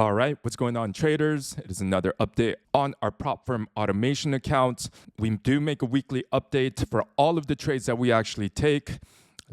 All right, what's going on, traders? It is another update on our prop firm automation accounts. We do make a weekly update for all of the trades that we actually take.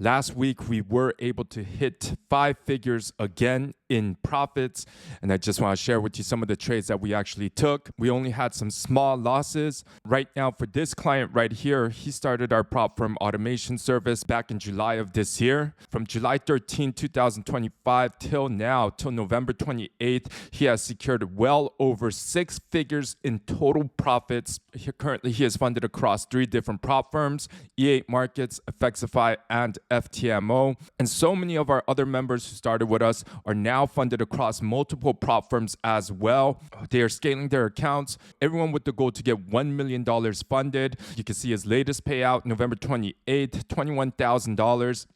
Last week, we were able to hit 5 figures again in profits, and I just want to share with you some of the trades that we actually took. We only had some small losses. Right now, for this client right here, he started our prop firm automation service back in July of this year. From July 13, 2025 till now, till November 28th, he has secured well over 6 figures in total profits. Currently, he is funded across 3 different prop firms, E8 Markets, Effexify, and FTMO. And so many of our other members who started with us are now funded across multiple prop firms as well. They are scaling their accounts. Everyone with the goal to get $1 million funded. You can see his latest payout, November 28th, $21,000.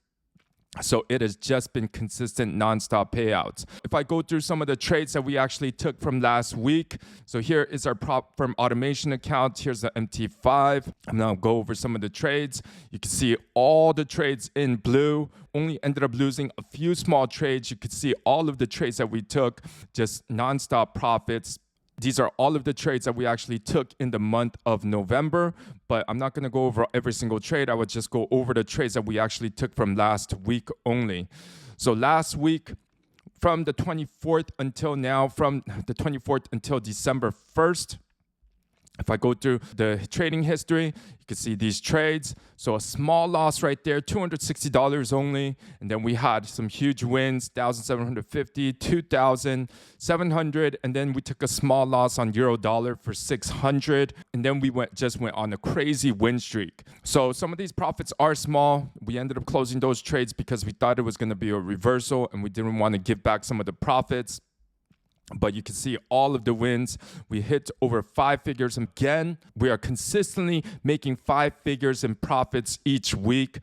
So it has just been consistent nonstop payouts. If I go through some of the trades that we actually took from last week. So here is our prop firm automation account. Here's the MT5. I'm going to go over some of the trades. You can see all the trades in blue. Only ended up losing a few small trades. You can see all of the trades that we took, just nonstop profits. These are all of the trades that we actually took in the month of November, but I'm not going to go over every single trade. I would just go over the trades that we actually took from last week only. So last week, from the 24th until now, from the 24th until December 1st, if I go through the trading history, you can see these trades. So a small loss right there, $260 only. And then we had some huge wins, $1,750, $2,700. And then we took a small loss on euro dollar for $600. And then we just went on a crazy win streak. So some of these profits are small. We ended up closing those trades because we thought it was going to be a reversal and we didn't want to give back some of the profits. But you can see all of the wins. We hit over 5 figures. Again, we are consistently making 5 figures in profits each week.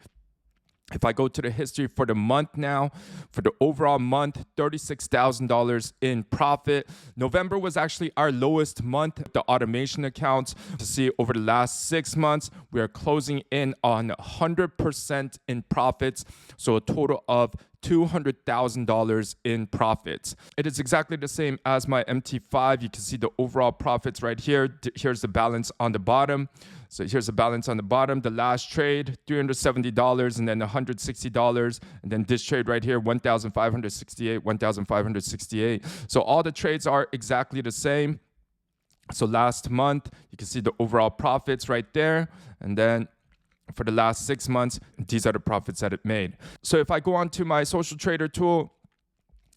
If I go to the history for the month now, for the overall month, $36,000 in profit. November was actually our lowest month. The automation accounts, to see over the last 6 months, we are closing in on 100% in profits. So a total of $200,000 in profits. It is exactly the same as my MT5. You can see the overall profits right here. Here's the balance on the bottom. So here's the balance on the bottom. The last trade, $370, and then $160. And then this trade right here, $1,568, $1,568. So all the trades are exactly the same. So last month, you can see the overall profits right there. And then for the last 6 months, these are the profits that it made. So if I go on to my social trader tool,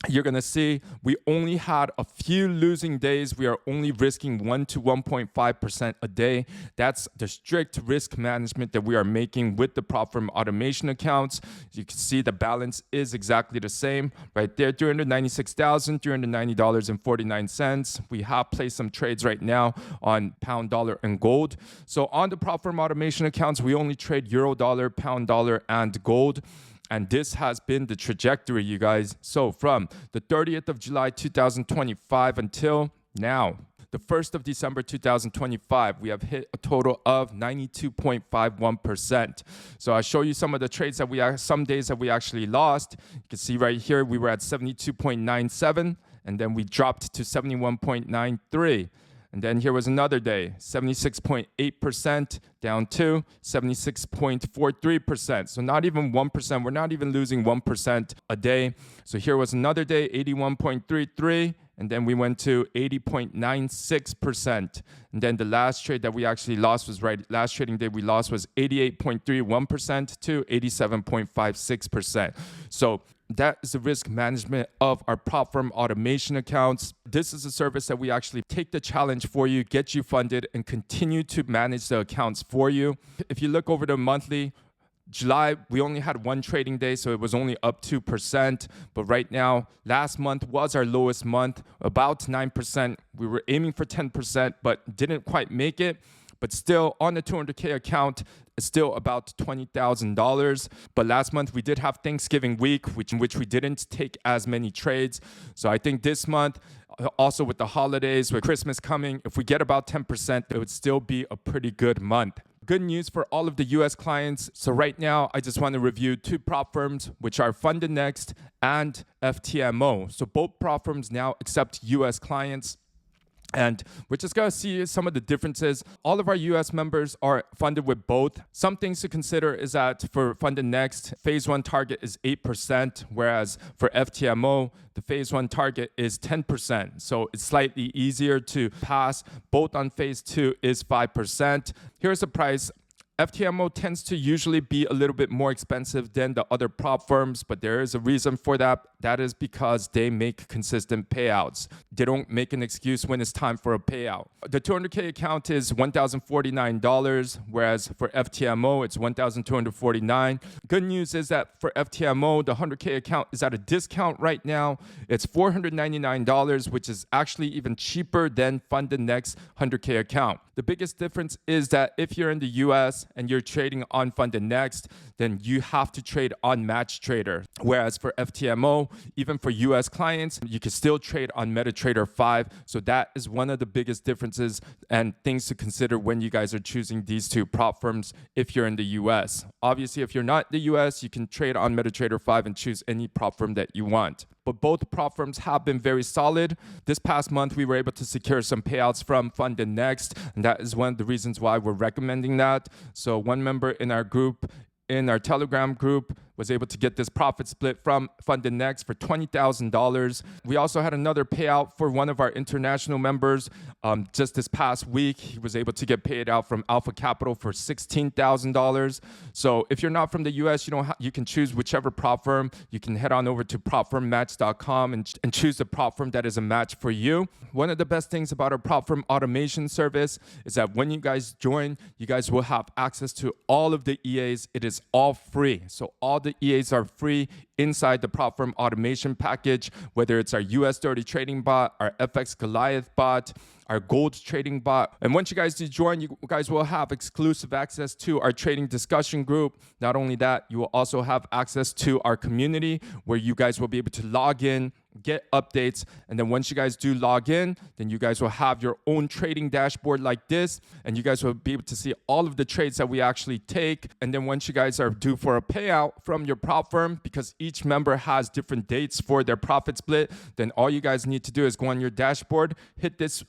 you're going to see we only had a few losing days. We are only risking 1 to 1.5% a day. That's the strict risk management that we are making with the prop firm automation accounts. You can see the balance is exactly the same right there, $396,390.49. We have placed some trades right now on pound, dollar, and gold. So on the prop firm automation accounts, we only trade euro dollar, pound dollar, and gold. And this has been the trajectory, you guys. So from the 30th of July, 2025 until now, the 1st of December, 2025, we have hit a total of 92.51%. So I'll show you some of the trades that some days that we actually lost. You can see right here, we were at 72.97, and then we dropped to 71.93. And then here was another day, 76.8% down to 76.43%. So not even 1%. We're not even losing 1% a day. So here was another day, 81.33. And then we went to 80.96%. And then the last trade that we actually lost was last trading day we lost was 88.31% to 87.56%. So that is the risk management of our prop firm automation accounts. This is a service that we actually take the challenge for you, get you funded, and continue to manage the accounts for you. If you look over the monthly, July, we only had 1 trading day, so it was only up 2%. But right now, last month was our lowest month, about 9%. We were aiming for 10%, but didn't quite make it. But still, on the 200K account, it's still about $20,000. But last month, we did have Thanksgiving week, in which we didn't take as many trades. So I think this month, also with the holidays, with Christmas coming, if we get about 10%, it would still be a pretty good month. Good news for all of the US clients. So right now, I just want to review two prop firms, which are FundedNext and FTMO. So both prop firms now accept US clients. And we're just going to see some of the differences. All of our US members are funded with both. Some things to consider is that for FundedNext, phase 1 target is 8%, whereas for FTMO, the phase 1 target is 10%. So it's slightly easier to pass. Both on phase 2 is 5%. Here's the price. FTMO tends to usually be a little bit more expensive than the other prop firms, but there is a reason for that. That is because they make consistent payouts. They don't make an excuse when it's time for a payout. The 200K account is $1,049, whereas for FTMO, it's $1,249. Good news is that for FTMO, the 100K account is at a discount right now. It's $499, which is actually even cheaper than FundedNext 100K account. The biggest difference is that if you're in the US and you're trading on FundedNext, then you have to trade on Match Trader. Whereas for FTMO, even for US clients, you can still trade on MetaTrader 5. So that is one of the biggest differences and things to consider when you guys are choosing these two prop firms if you're in the US. Obviously, if you're not in the US, you can trade on MetaTrader 5 and choose any prop firm that you want. But both prop firms have been very solid. This past month, we were able to secure some payouts from FundedNext, and that is one of the reasons why we're recommending that. So one member in our group, in our Telegram group, was able to get this profit split from FundedNext for $20,000. We also had another payout for one of our international members. Just this past week, he was able to get paid out from Alpha Capital for $16,000. So if you're not from the US, you can choose whichever prop firm. You can head on over to propfirmmatch.com and choose the prop firm that is a match for you. One of the best things about our prop firm automation service is that when you guys join, you guys will have access to all of the EAs. It is all free. So all the EAs are free inside the prop firm automation package, whether it's our US 30 trading bot, our FX Goliath bot, our gold trading bot. And once you guys do join, you guys will have exclusive access to our trading discussion group. Not only that, you will also have access to our community where you guys will be able to log in, get updates, and then once you guys do log in, then you guys will have your own trading dashboard like this, and you guys will be able to see all of the trades that we actually take. And then once you guys are due for a payout from your prop firm, because each member has different dates for their profit split, then all you guys need to do is go on your dashboard, hit this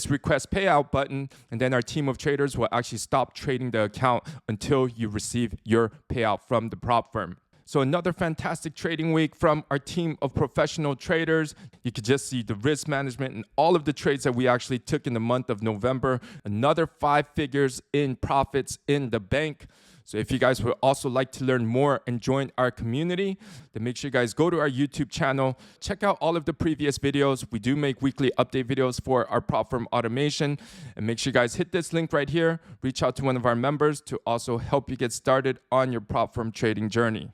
request payout button, and then our team of traders will actually stop trading the account until you receive your payout from the prop firm. So another fantastic trading week from our team of professional traders. You could just see the risk management and all of the trades that we actually took in the month of November. Another 5 figures in profits in the bank. So if you guys would also like to learn more and join our community, then make sure you guys go to our YouTube channel. Check out all of the previous videos. We do make weekly update videos for our prop firm automation. And make sure you guys hit this link right here. Reach out to one of our members to also help you get started on your prop firm trading journey.